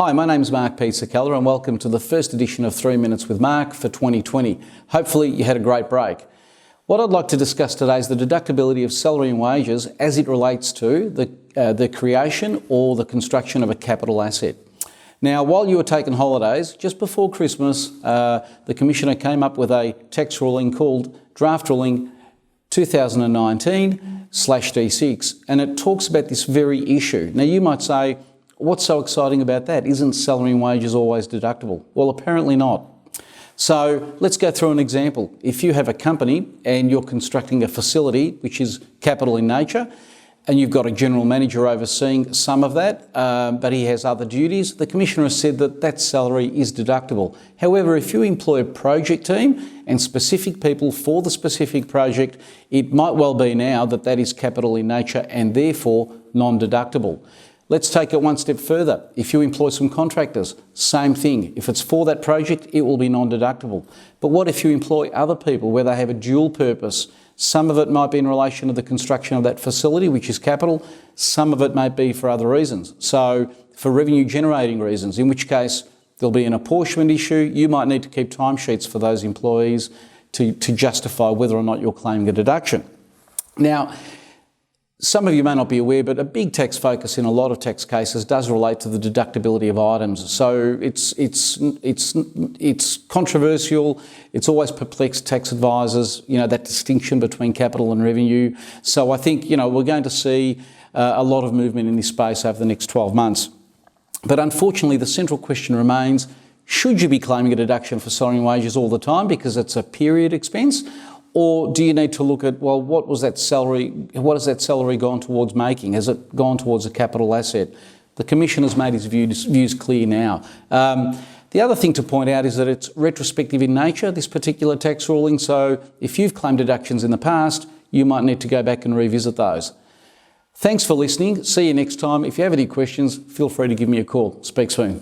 Hi, my name's Mark Pietzakella and welcome to the first edition of 3 Minutes with Mark for 2020. Hopefully you had a great break. What I'd like to discuss today is the deductibility of salary and wages as it relates to the creation or the construction of a capital asset. Now, while you were taking holidays, just before Christmas, the Commissioner came up with a tax ruling called Draft Ruling 2019/D6, and it talks about this very issue. Now, you might say, what's so exciting about that? Isn't salary and wages always deductible? Well, apparently not. So let's go through an example. If you have a company and you're constructing a facility which is capital in nature, and you've got a general manager overseeing some of that, but he has other duties, the Commissioner has said that that salary is deductible. However, if you employ a project team and specific people for the specific project, it might well be now that that is capital in nature and therefore non-deductible. Let's take it one step further. If you employ some contractors, same thing. If it's for that project, it will be non-deductible. But what if you employ other people where they have a dual purpose? Some of it might be in relation to the construction of that facility, which is capital. Some of it may be for other reasons. So for revenue generating reasons, in which case there'll be an apportionment issue. You might need to keep timesheets for those employees to justify whether or not you're claiming a deduction. Now, some of you may not be aware, but a big tax focus in a lot of tax cases does relate to the deductibility of items. So it's controversial. It's always perplexed tax advisors, that distinction between capital and revenue. So I think, we're going to see a lot of movement in this space over the next 12 months. But unfortunately, the central question remains, should you be claiming a deduction for salary and wages all the time because it's a period expense? Or do you need to look at, well, what has that salary gone towards making? Has it gone towards a capital asset? The Commissioner has made his views clear now. The other thing to point out is that it's retrospective in nature, this particular tax ruling. So if you've claimed deductions in the past, you might need to go back and revisit those. Thanks for listening. See you next time. If you have any questions, feel free to give me a call. Speak soon.